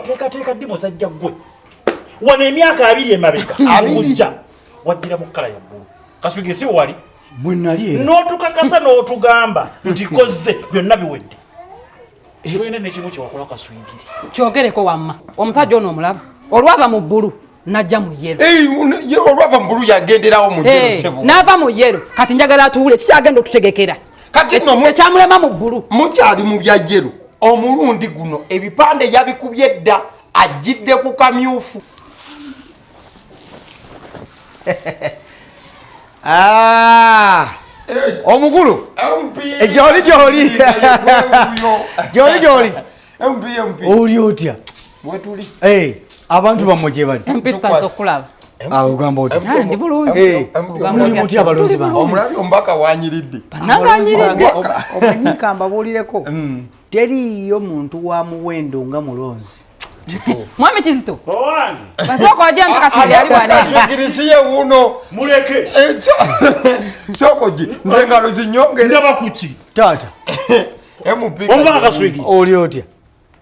wateekateeka ddi musajja gwe wano emyaka 2 emabega abujja waddira mu kkala ya bbulu Kaswigi si wali bwe nali n'otukakasa n'otugamba nti kozze byonna biwedde tulina n'ekimu kye wakola Kaswigi kyogereko wamma omusajja ono omulaba olwava mu bbulu najja mu yero olwava mu bbulu yagenderawo mu yero sebo n'ava mu yero kati njagala atuule kikyagenda otutegekera kati ekyamulema mu bbulu mukyali mu bya yero omulundi guno ebipande yabikubye edda ajjidde ku kamyufu omukulu joli oli otya abantu bamwe gye bali empisa zokulaba ugamba oti ndi bulungi muli mutya abalonzi bange omulabi ombaka wanyiridde omanyika mbabuulireko teriiyo muntu wa muwendo nga mulonzi mwami Kizito owange basoko ajja Kaswigi ali bwana Kaswigi uno muleke sokoji ngalo zinyonge ndaba kuki tata MP omubaka Kaswigi oli otya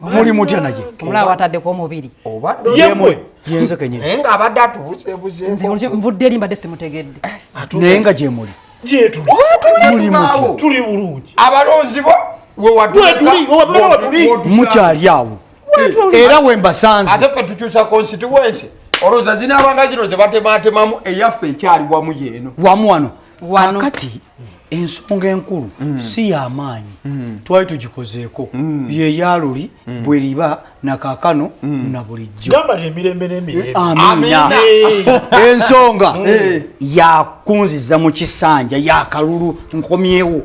muli mutya naye omulaba wataddeko omubiri obadde yemwe yenze kenye nga abadde atubuzeebuze nze nvudde eri mbadde simutegedde naye nga gye muli muli tuli bulungi abalonzi bo mukyali awo era we mbasanze ate fe tukyusa constituency olowooza zinaabanga zino ze batematemamu eyaffe ekyali wamu yeeno wamu wano kati ensonga enkulu si y'amaanyi twali tugikozeeko yeyaluli bwe liba nakaakano na bulijjo gamba emirembe n'emirembe amina ensonga yakunziza mu kisanja yakalulu nkomyewo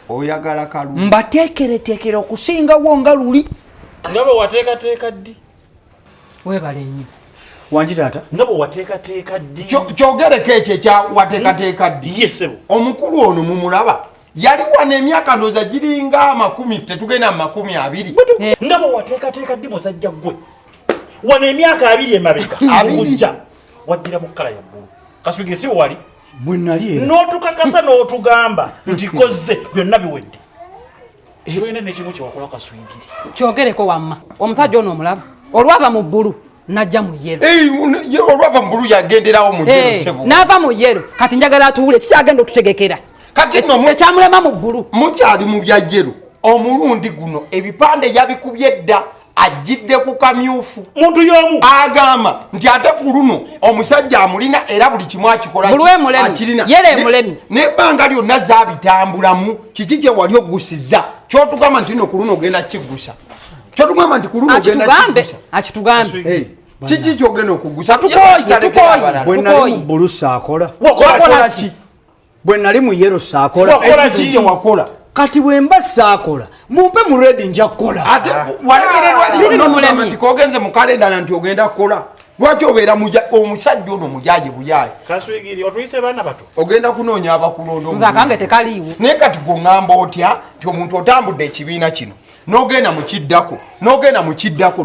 oyagala kalulu mbateekereteekera okusingawo nga luli nga bwe wateekateeka ddi weebale nnyo wangi taata nga bwe wateekateeka ddi kyogereko ekyo ekya wateekateeka ddi yesebo omukulu ono mumulaba yali wano emyaka ndooza giringa 10 tetugenda mu 20 nga bwe wateekateeka ddi musajja gwe wano emyaka 2 emabega abujja waddira mu kkala ya bbulu Kaswigi si wali bwe nali n'otukakasa n'otugamba nti kozze byonna biwedde tulina n'ekimu kye wakola Kaswigi kyogereko wamma omusajja ono omulaba olwava mu bbulu najja mu yero olwava mu bbulu yagenderawo mu yero sebo n'ava mu yero kati njagala atuule kikyagenda otutegekera kati ekyamulema mu bbulu mukyali mu bya yero omulundi guno ebipande yabikubye edda ajjidde ku kamyufu muntu y'omu agamba nti ate ku luno omusajja amulina era buli kimu akikola akirina yere emulemi n'ebbanga lyonna zaabitambulamu kiki kye wali ogusiza kyotugamba nti no ku luno ogenda kigusa kyotugamba nti ku luno ogenda kigusa akitugambe kiki kyogenda okugusa bwe nali mu bbulu saakola wakola ki bwe nali mu yero saakola wakola kiki kye wakola kati bwe mba saakola mumpe mu redi nja kukola ate walemererwa nti kogenze mu kalendala nti ogenda kukola lwaki obeera omusajja ono mujaje buyaye Kaswigi otuyise baana bato ogenda kunoonya abakulonda nze akange tekaliiwo naye kati gweŋŋamba otya nti omuntu otambudde ekibiina kino n'ogenda mu kiddako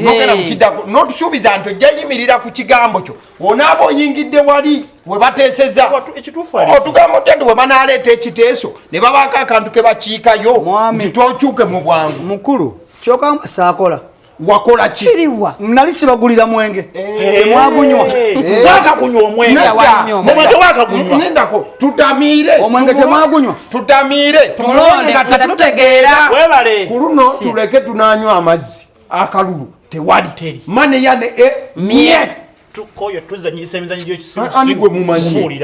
n'otusuubiza nti ojja yimirira ku kigambo kyo onaaba oyingidde wali we bateeseza otugamba otya nti we banaaleeta ekiteeso ne babaako akantu ke bakiikayo nti twokyuke mu bwangu mukulu kyokamba saakola wakola ki kiriwa nali sibagulira mwenge temwagunywa wakagunywa omwenge wakagunywa nendako tutamiire omwenge temwagunywa tutamiire tulonde nga tetutegeera webale ku luno tuleke tunanywa amazzi akalulu tewali maneyane mye tukoyo tuzanyisa emizanyo ani gwe mumanyi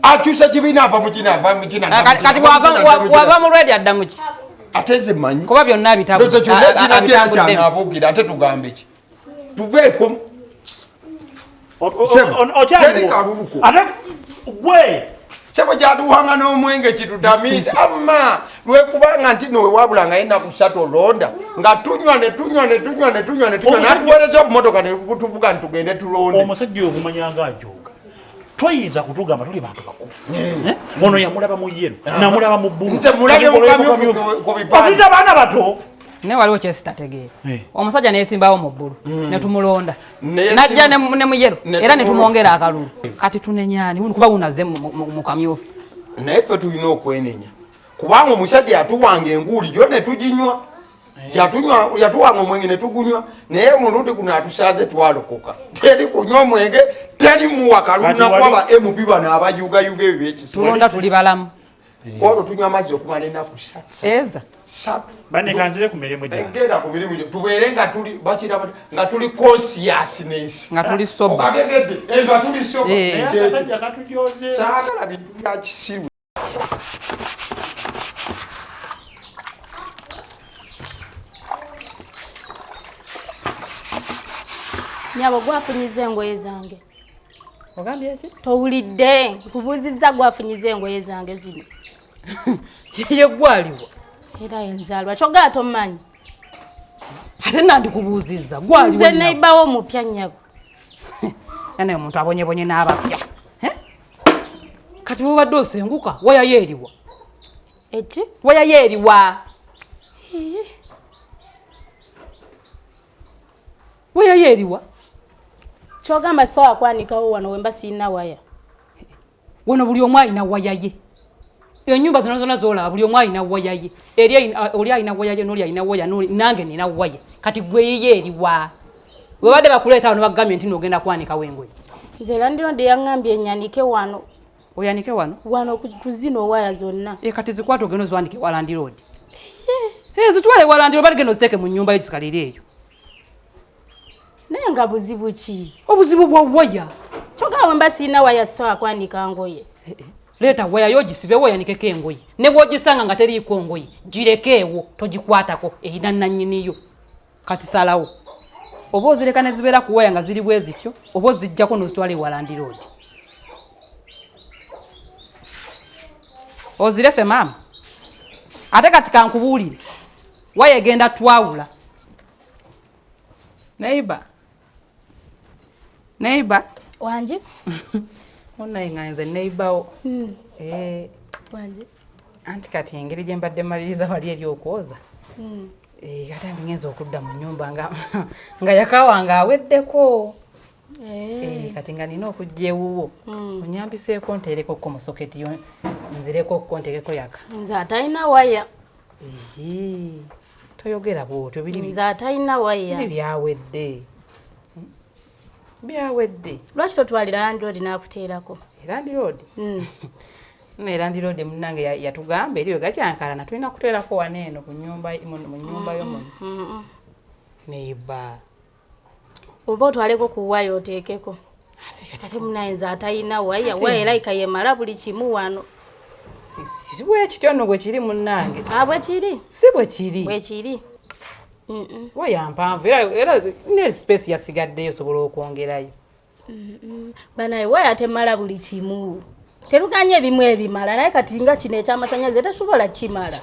akyusa kibiina ava kati wava mu redi adda muki ateze manyi kuba byonna bitabukira ate tugambe ki tuveeko sebo gyaduwanga n'omwenge kitutamiiza amma lwekubanga nti nowe wabulanga ennaku 3 olonda nga tunywa natuweereza obumotoka netuvuga nti tugende tulonde omusajja oyo kumanyanga ajoga toyinza kutugamba tuli bantu bakulu ono yamulaba mu yero namulaba mu bbulu baana bato naye waliwo kyesitategeera omusajja neyesimbawo mu bbulu netumulonda najja ne mu yero era netumwongera akalulu kati tunenyaani kuba wunaze mu kamyufu naye ffe tulina okwenenya kubanga omusajja yatuwanga enguuli yo netuginywa yatuwanga omwenge ne tugunywa naye omulundi guno atusanze twalokoka teri kunywa omwenge teri muwa kaluna kwaba MB bano abayugayuga ebyo byekisitulonda tuli balamu olwo tunywa amazzi okumala ennaku eza banekanzire ku mirimu gyange egenda ku mirimu tubeere nga tuli consciousness nga tuli soba okagegedde nga tuli soba akasajja katujooze saagala bintu bya kisiru. Nyabo gwafunyiza engoye zange. Ogambye ki? Towulidde kubuuzizza gwafunyiza engoye zange zino. Ye gwaliwo. Era enzalwa kyogala tomanyi. Ate nandi kubuuzizza gwaliwo. Nze neibawo mupya nyabo. Ene omuntu abonyebonye n'abapya. Kati wabadde osenguka waya yeeriwa. Eki? Waya yeeriwa. Waya yeeriwa. Kyogamba sowa kwanikawo wano wemba sina waya. Wano buli omu alina waya ye. Ennyumba zino zonna zolaba buli omu alina waya ye. Oli alina waya ye n'oli alina waya nange nina waya. Kati gwe ye eriwa. Wabadde bakuleeta wano bagambye nti n'ogenda kwanika wengoye. Nze Landlord yangambye enyanike wano. Oyanike wano? Wano kuzino waya zonna. Kati zikwata ogenda ozwandike wa Landlord. Zitwale wa Landlord bagenda oziteeke mu nnyumba yo zikalire eyo. Naye nga buzibu ki? Obuzibu bwa waya. Kyogala wemba sina waya sowa kwanika ngoye. Leta waya yo gisibe waya nikeko engoye. Ne bw'ogisanga nga teriiko ngoye, girekeewo togikwatako erina nannyiniyo. Kati salawo. Oba ozireka ne zibeera ku waya nga ziri bwe zityo, oba oziggyako n'ozitwala ewa Landlord. Ozirese maama. Ate kati kankubuulire. Waya egenda twawula. Neighbor. Wanje? Onaye nga nze neighbor. Wanje. Anti kati engeri gye mbadde maliriza wali eri okwoza. Kati ngenza okudda mu nnyumba nga yakawange aweddeko. Kati nga nina okujja ewuwo. Onyambiseeko nteereko ko mu soketi yo nzireko ko nteekeko yaka. Nze atalina waya. Toyogera bwotyo biri nze atalina waya. Byawedde. Byawedde. Lwaki totwalira Landlord n'akuteerako? Landlord? Ne Landlord munnange yatugamba eriyo gakyankalana tulina kuteerako waneeno ku nnyumba yo muno. Neighbor. Oba otwaleko ku waya oteekeko. Ate munaye nze atalina waya. Waya erayika yemala buli kimu wano. Si bwe kityo nno bwe kiri munnange. Bwe kiri? Si bwe kiri. Bwe kiri. Waya mpanvu era ne space yasigaddeyo osobola okwongerayo. Banaye waya temala buli kimu. Teruganye ebimu ebimala naye kati nga kino ekyamasannyalaze tesobola kimala.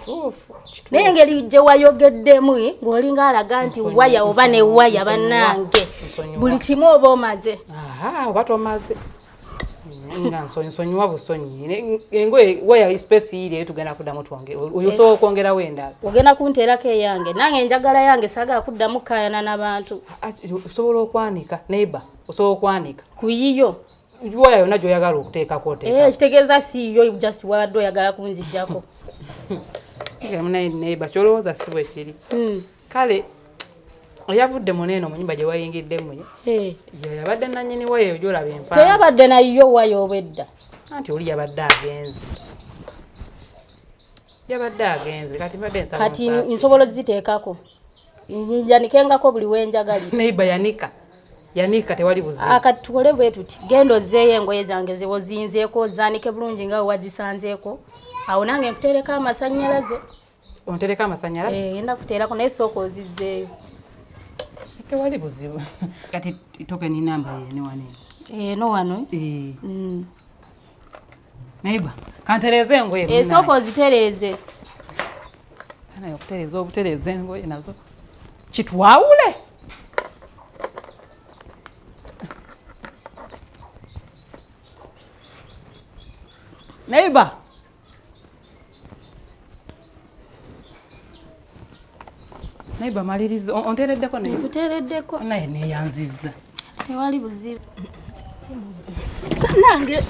Naye engeri gye wayogeddemu ng'olinga alaga nti waya oba ne waya bannange buli kimu oba omaze. Oba tomaze. Nga nsonyiwa busonyi. Engoye waya space iri tugenda kuddamu twongera. Oyo osobola okwongerawo endala. Ogenda kunteerako eyange. Nange enjagala yange saagala kuddamu kkaayana n'abantu. Osobola okwanika neighbor. Osobola okwanika. Ku yiyo. Waya yonna gy'oyagala okuteekako oteeka. Kitegeeza si yo just wabadde oyagala kunziggyako. Neighbor kyolowooza si bwe kiri. Kale oyavudde muneeno mu nnyumba gye wayingiddemu ye. Yabadde nannyini waya eyo gy'olaba empanvu. Teyabadde nayo waya obwedda. Anti oli yabadde agenze. Kati mbadde nsaba kati nsobola oziteekako. Njanikengako buli wenjagalira. Neighbor yanika tewali buzibu. Kati tukole bwe tuti genda ozzeeyo engoye zange ze ozinzeeko ozaanike bulungi nga wazisanzeeko. Awo nange nkuteereko amasannyalaze. Ontereka amasannyalaze? Ngenda kuteerako naye sooka ozizzeeyo. Tewali buzibu. Kati tokeni namba ye ne waneeno. No wano. Neighbor, kantereze engoye. Sooka ozitereeze. Naye okutereeza obutereeza engoye nazo kitwawule. Neighbor. Neighbor maliriza ontereddeko ne. Nkuteereddeko. Naye neeyanzizza. Tewali buzibu. Nange.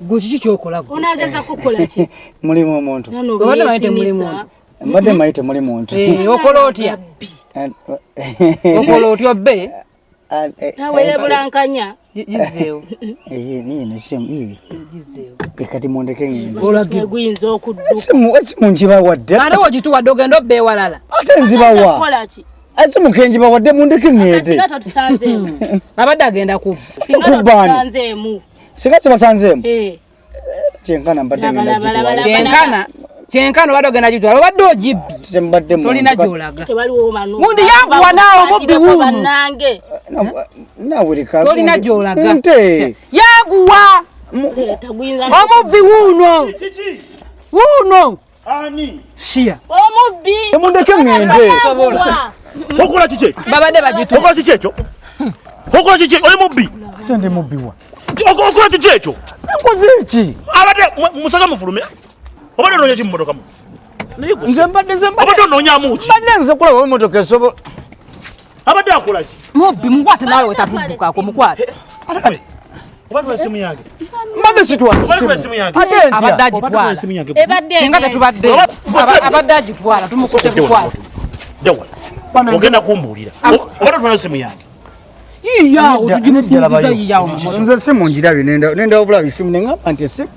Gwe kiki kyokola gwe? Onaageza kukola ki? Mulimu omuntu. Obadde bayite mulimu. mbadde mayite muli muntu okola otya okola otya be nawe yebulankanya gizeewo niye nesimu gizeewo kati mundeke ngende guyinza okudduka esimu njibawadde ate wogituwadde ogenda obba ewalala ate nzibawa kola ki esimu kenjibawadde mundeke ngende singa totusanzeemu abadde agenda kubba singa totusanzeemu singa sibasanzeemu kyenkana mbadde kyenkana obadde ogenda gitwala obadde ogibbi tembadde tolina gyolaga gundi yanguwa naawe omubbi wuuno nawulika tolina gyolaga nte yanguwa omubbi wuuno shiya omubbi mundeke ngende okola kiki babadde bagitwa okola kiki ekyo okola kiki oli mubbi ate ndi mubbiwa okola kiki ekyo nkoze eki abadde musaga mufulume obadde onoonya ki mummotoka nze mbadde obadde onoonyamu ki nze kulaba emotoka esobola abadde akola ki mubbi mukwate naawe wetatuddukako mukwate obadde esimu yange mbadde sitwala obadde esimu yange ate abadde ntya obadde agitwala esimu yange singa tetubadde abadde agitwala tumukutte bukwasi dewala ogenda kumbuulira obadde otwala esimu yange yiyawo tugimusuuziza yiyawo nze simu njirabye nenda obulabi simu neŋamba nti esimu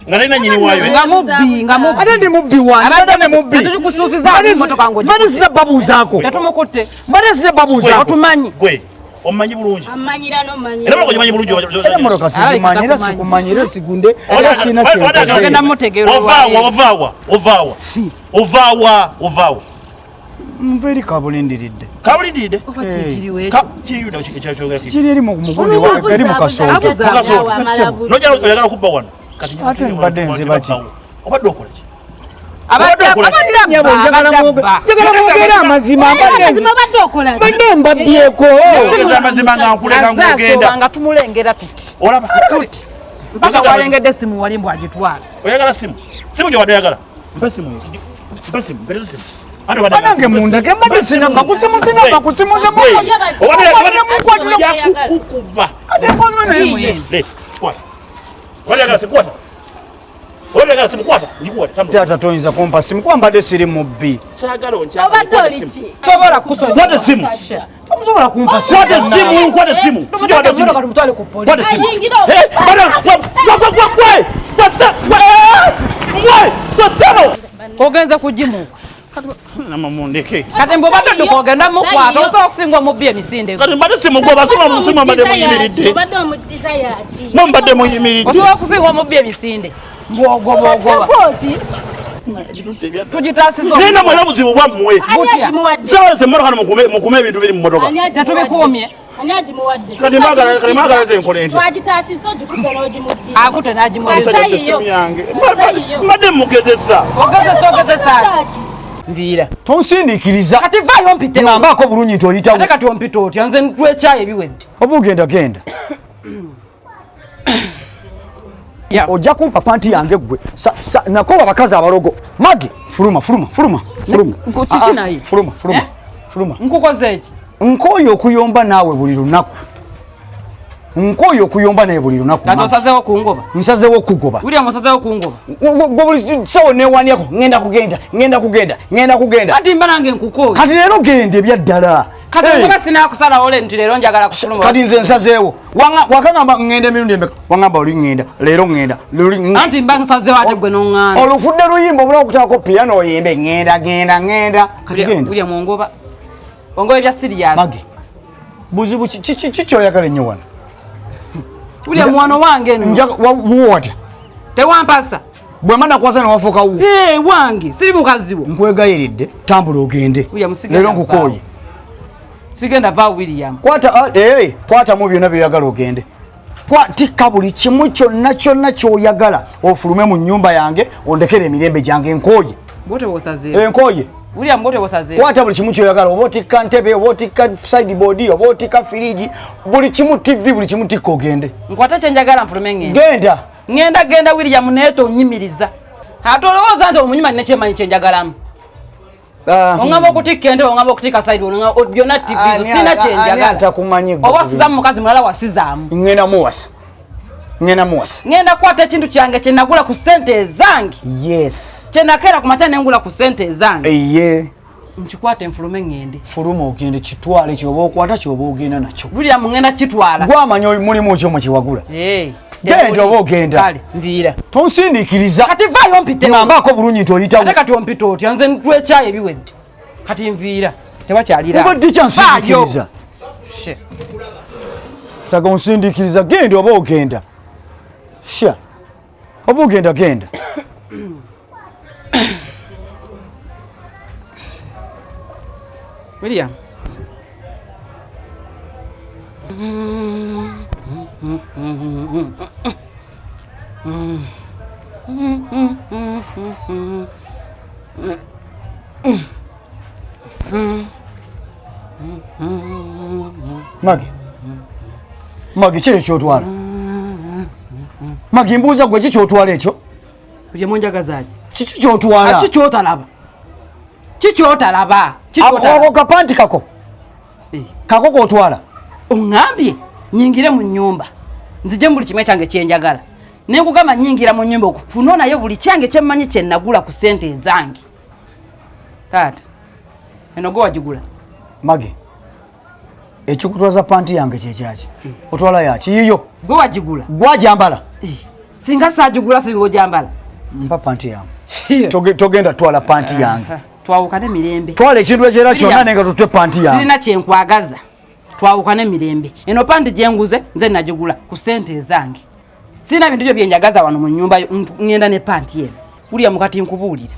nga nalina nyini waayo nga mubbi ate ndi mubbi wange ate ndi mubbi tetulikusuusiza emotoka ngo mbadde siza babuuzaako tetumukutte mbadde siza babuuzaako otumanyi gwe omumanyi bulungi amanyira nomanyira era bakogimanyi bulungi emotoka sizimanyi era sikumanyi era sigunde era sirina ogenda mutegeera ovaawa nva eri kabulindiridde kabulindiridde kiri eri mugundi eri mukasooto oyagala kubba wano ate mbadde nziba ki obadde okola ki njagala mwogere amazima mbadde mbabbyeko ogeza amazima nga nkuleka ng'ogenda nga tumulengera tuti olaba mpaka walengedde simu wali mbw agitwala oyagala simu simu gye wadde oyagala mpa simu mperezo simu banange mundeke mbadde sinamba kusimuzinamba kusimuzemukukuba tata toyinza kumpa simu kuba mbadde siri mubbi sobola kusobola simu tomusobola kumpa simu tumutwale ku polisi ogenze kugimuka namamundeke kati mbe obadde odduka ogenda mukwata osobola okusinga omubbi emisinde kati mbadde simugwa basoma musimu mbadde muyimiridde mbadde muyimiridde osobola okusinga omubbi emisinde mbwogobaogoba tugitaasiza nina mwera buzibu bwammwe zaweze emmotoka mukume ebintu biri mu motoka tetubikuumye kati mwagala ze nkole nti akute esimu yange mbadde mugezesa ogezesa nviira tonsindiikiriza kati vaayo mpite ŋambaako bulungi nti oyitawo ate kati ompita otya nze ntwekyayo ebiwedde oba ogenda genda ojja kumpa panti yange gwe nakoba abakazi abalogo magi fuluma kiki naye fuluma nkukoze eki nkooyo okuyomba naawe buli lunaku kati osazeewo kungoba nsazeewo okugoba william osazeewo kungoba buli sawo newandyako ngenda kugenda anti mba nange nkukooyo kati leero genda ebyaddala kati nkuba sinakusalawo nti leero njagala kufuluma kati nze nsazeewo wakagamba ngenda emirundi emeka wagamba oli ngenda leero ngenda anti mba nsazeewo ate gwe noŋŋanda olufudde luyimba obula okutaako piano oyimbe ngenda kati genda william ongoba ebya sirias mage buzibu kikyoyagala ennyo wano william wano wange watya tewampasa bwemba nakwasa newafuukawo wange siri mukaziwo nkwegayiridde tambula ogende leero nkukooye sigenda vaawo william kwatamu byonna byoyagala ogende tikka buli kimu kyonna kyoyagala ofulume mu nnyumba yange ondekere emirembe gyange nkooye enkooye william bote bosazeewo kwata buli kimu kyoyagala oba otikka ntebe oba otikka sideboard oba otikka firiji buli kimu tv buli kimu tikka ogende nkwata kyenjagala nfulume genda william naye tonyimiriza ate olowooza nti omunyuma nine kyemanyi kyenjagalamu oŋŋamba okutikka ente oŋŋamba okutikka sideboard byonna tv zo sina kyenjagala oba osizamu mukazi mulala wasizaamu ŋŋenda muwasa ngena muwasa ngenda kwata ekintu kyange kye nagula ku ssente ezange yes kye nakeera ku makya nengula ku ssente ezange eye nkikwata enfulume ngende fuluma ogende kitwale kyoba okwata kyoba ogenda nakyo William ngenda kitwala gwamanya mulimu kyo mukiwagula genda oba ogenda kale nviira tonsindiikiriza kati vaayo mpitewo ngambako bulungi nti oyitawo ate kati ompita otya nze ntwekyayo ebiwedde kati nviira tewakyalira obadde kyansindiikiriza She. taga onsindiikiriza genda oba ogenda sha oba ogenda genda William Magi kiri kyotwala Magi mbuuza gwe kikyotwala ekyo William onjagazaaki kiki kyotwala kikyotalaba kikyotalaba ako kapanti kako kako kotwala oŋŋambye nyingire mu nnyumba nzije buli kimwe kyange kyenjagala nenkugamba nyingira mu nnyumba okufuna naye buli kyange kyemmanyi kye nagula ku ssente ezange taata eno gwe wagigula Magi ekikutwaza panti yange kyekyaki otwala yaki yiyo gwe wagigula gwajambala singa saagigula singa ogyambala mpa panti yange togenda twala panti yange twawukane mirembe twala ekintu ekyera kyonna nenga tutwe panti yange sirina kyenkwagaza twawukane mirembe eno panti gyenguze nze nagigula ku ssente ezange sirina bintu byo byenjagaza wano mu nnyumba ngenda ne panti eno William kati nkubuulira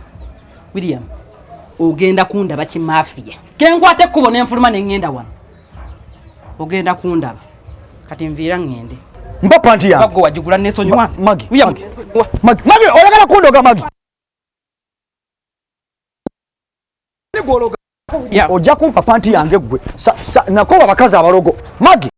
William ogenda kundaba kimafiya kenkwata ekkubo nenfuluma nengenda wano ogenda kundaba kati nviira ngende mpa panti yange baggo wagigula nesonyi wansi Magi Magi oyagala kundoga Magi ojja kumpa panti yange gwe nakoba bakazi abalogo Magi